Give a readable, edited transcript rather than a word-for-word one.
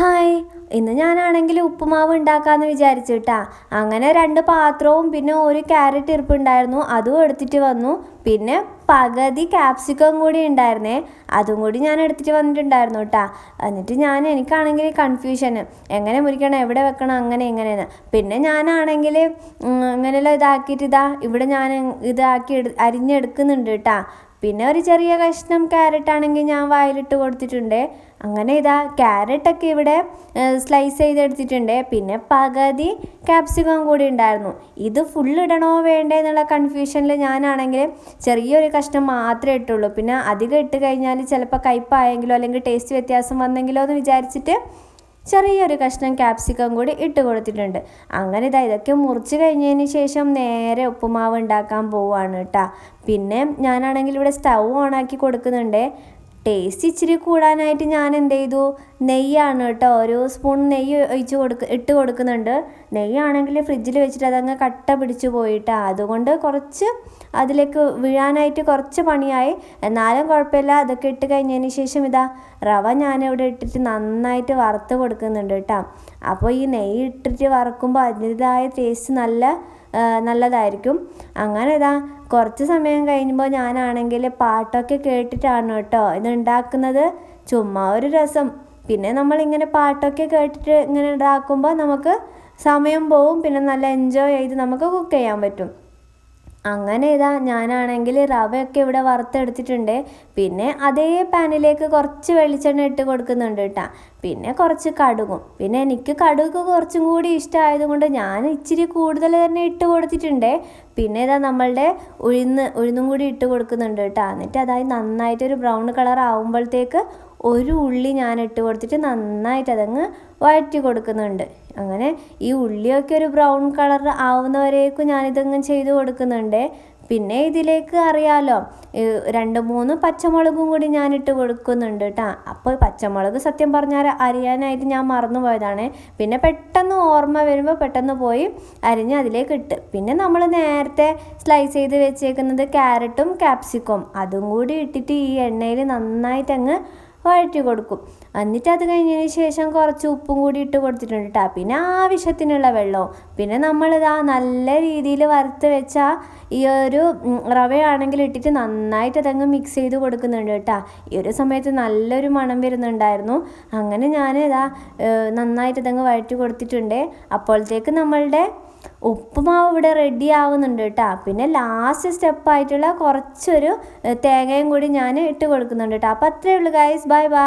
Hi, ഇന്ന് ഞാനാണെങ്കിൽ ഉപ്പുമാവ് ഉണ്ടാക്കാമെന്ന് വിചാരിച്ചു കേട്ടാ. അങ്ങനെ 2 പാത്രവും പിന്നെ ഒരു ക്യാരറ്റ് ഇരിപ്പുണ്ടായിരുന്നു, അതും എടുത്തിട്ട് വന്നു. പിന്നെ പകുതി ക്യാപ്സിക്കം കൂടി ഉണ്ടായിരുന്നേ, അതും കൂടി ഞാൻ എടുത്തിട്ട് വന്നിട്ടുണ്ടായിരുന്നു കേട്ടാ. എന്നിട്ട് എനിക്കാണെങ്കിൽ കൺഫ്യൂഷന്, എങ്ങനെ മുറിക്കണം, എവിടെ വെക്കണം, അങ്ങനെ എങ്ങനെയെന്ന്. പിന്നെ ഞാനാണെങ്കിൽ ഇങ്ങനെയെല്ലാം ഇതാക്കിയിട്ട് ഇവിടെ ഞാൻ അരിഞ്ഞെടുക്കുന്നുണ്ട് കേട്ടാ. പിന്നെ ഒരു ചെറിയ കഷ്ണം ക്യാരറ്റ് ആണെങ്കിൽ ഞാൻ വായിലിട്ട് കൊടുത്തിട്ടുണ്ട്. അങ്ങനെ ക്യാരറ്റൊക്കെ ഇവിടെ സ്ലൈസ് ചെയ്തെടുത്തിട്ടുണ്ട്. പിന്നെ പകുതി ക്യാപ്സിക്കം കൂടി ഉണ്ടായിരുന്നു. ഇത് ഫുൾ ഇടണോ വേണ്ടേ എന്നുള്ള കൺഫ്യൂഷനിൽ ഞാനാണെങ്കിൽ ചെറിയൊരു കഷ്ണം മാത്രമേ ഇട്ടുള്ളൂ. പിന്നെ അധികം ഇട്ട് കഴിഞ്ഞാൽ ചിലപ്പോൾ കയ്പ്പായെങ്കിലോ അല്ലെങ്കിൽ ടേസ്റ്റ് വ്യത്യാസം വന്നെങ്കിലോ എന്ന് വിചാരിച്ചിട്ട് ചെറിയൊരു കഷ്ണം ക്യാപ്സിക്കം കൂടി ഇട്ട് കൊടുത്തിട്ടുണ്ട്. അങ്ങനെ ഇതൊക്കെ മുറിച്ച് കഴിഞ്ഞതിന് ശേഷം നേരെ ഉപ്പുമാവ് ഉണ്ടാക്കാൻ പോവുകയാണ് കേട്ടോ. പിന്നെ ഞാനാണെങ്കിൽ ഇവിടെ സ്റ്റൗ ഓണാക്കി കൊടുക്കുന്നുണ്ട്. ടേസ്റ്റ് ഇച്ചിരി കൂടാനായിട്ട് ഞാൻ എന്ത് ചെയ്തു, നെയ്യാണ് കേട്ടോ, ഒരു സ്പൂൺ നെയ്യ് ഇട്ട് കൊടുക്കുന്നുണ്ട്. നെയ്യാണെങ്കിൽ ഫ്രിഡ്ജിൽ വെച്ചിട്ട് അതങ്ങ് കട്ട പിടിച്ച് പോയിട്ടാ, അതുകൊണ്ട് കുറച്ച് അതിലേക്ക് വീഴാനായിട്ട് കുറച്ച് പണിയായി. എന്നാലും കുഴപ്പമില്ല. അതൊക്കെ ഇട്ട് കഴിഞ്ഞതിന് ശേഷം റവ ഞാനിവിടെ ഇട്ടിട്ട് നന്നായിട്ട് വറുത്ത് കൊടുക്കുന്നുണ്ട് കേട്ടോ. അപ്പോൾ ഈ നെയ്യ് ഇട്ടിട്ട് വറുക്കുമ്പോൾ അതിൻ്റെതായ ടേസ്റ്റ് നല്ലതായിരിക്കും. അങ്ങനെ കുറച്ച് സമയം കഴിയുമ്പോൾ ഞാനാണെങ്കിൽ പാട്ടൊക്കെ കേട്ടിട്ടാണ് കേട്ടോ ഇത് ഉണ്ടാക്കുന്നത്. ചുമ്മാ ഒരു രസം. പിന്നെ നമ്മളിങ്ങനെ പാട്ടൊക്കെ കേട്ടിട്ട് ഇങ്ങനെ ഉണ്ടാക്കുമ്പോൾ നമുക്ക് സമയം പോവും, പിന്നെ നല്ല എൻജോയ് ചെയ്ത് നമുക്ക് കുക്ക് ചെയ്യാൻ പറ്റും. അങ്ങനെ ഞാനാണെങ്കിൽ റവയൊക്കെ ഇവിടെ വറുത്തെടുത്തിട്ടുണ്ട്. പിന്നെ അതേ പാനിലേക്ക് കുറച്ച് വെളിച്ചെണ്ണ ഇട്ട് കൊടുക്കുന്നുണ്ട് കേട്ടോ. പിന്നെ കുറച്ച് കടുകും. പിന്നെ എനിക്ക് കടുക് കുറച്ചും കൂടി ഇഷ്ടമായതുകൊണ്ട് ഞാൻ ഇച്ചിരി കൂടുതൽ തന്നെ ഇട്ട് കൊടുത്തിട്ടുണ്ട്. പിന്നെ നമ്മളുടെ ഉഴുന്നും കൂടി ഇട്ട് കൊടുക്കുന്നുണ്ട് കേട്ടോ. എന്നിട്ട് നന്നായിട്ടൊരു ബ്രൗൺ കളർ ആവുമ്പോഴത്തേക്ക് ഒരു ഉള്ളി ഞാൻ ഇട്ട് കൊടുത്തിട്ട് നന്നായിട്ട് അതങ്ങ് വഴറ്റി കൊടുക്കുന്നുണ്ട്. അങ്ങനെ ഈ ഉള്ളിയൊക്കെ ഒരു ബ്രൗൺ കളർ ആവുന്നവരേക്കും ഞാനിതങ്ങ് ചെയ്ത് കൊടുക്കുന്നുണ്ട്. പിന്നെ ഇതിലേക്ക് അറിയാലോ 2-3 പച്ചമുളകും കൂടി ഞാനിട്ട് കൊടുക്കുന്നുണ്ട് കേട്ടോ. അപ്പോൾ പച്ചമുളക് സത്യം പറഞ്ഞാൽ അരിയാനായിട്ട് ഞാൻ മറന്നുപോയതാണ്. പിന്നെ പെട്ടെന്ന് ഓർമ്മ വരുമ്പോൾ പെട്ടെന്ന് പോയി അരിഞ്ഞ് അതിലേക്ക് ഇട്ട്. പിന്നെ നമ്മൾ നേരത്തെ സ്ലൈസ് ചെയ്ത് വെച്ചേക്കുന്നത് ക്യാരറ്റും ക്യാപ്സിക്കവും അതും കൂടി ഇട്ടിട്ട് ഈ എണ്ണയിൽ നന്നായിട്ടങ്ങ് വഴറ്റി കൊടുക്കും. എന്നിട്ട് അത് കഴിഞ്ഞതിന് ശേഷം കുറച്ച് ഉപ്പും കൂടി ഇട്ട് കൊടുത്തിട്ടുണ്ട് കേട്ടോ. പിന്നെ ആവശ്യത്തിനുള്ള വെള്ളവും. പിന്നെ നല്ല രീതിയിൽ വറുത്ത് വെച്ച ഈ ഒരു റവയാണെങ്കിൽ ഇട്ടിട്ട് നന്നായിട്ട് അതങ്ങ് മിക്സ് ചെയ്ത് കൊടുക്കുന്നുണ്ട് കേട്ടോ. ഈ ഒരു സമയത്ത് നല്ലൊരു മണം വരുന്നുണ്ടായിരുന്നു. അങ്ങനെ ഞാൻ നന്നായിട്ട് അതങ്ങ് വഴറ്റി കൊടുത്തിട്ടുണ്ട്. അപ്പോഴത്തേക്ക് നമ്മളുടെ ഉപ്പുമാവ് ഇവിടെ റെഡി ആവുന്നുണ്ട് കേട്ടോ. പിന്നെ ലാസ്റ്റ് സ്റ്റെപ്പായിട്ടുള്ള കുറച്ചൊരു തേങ്ങയും കൂടി ഞാൻ ഇട്ട് കൊടുക്കുന്നുണ്ട് കേട്ടോ. അപ്പോൾ അത്രയേ ഉള്ളൂ ഗൈസ്. Bye bye.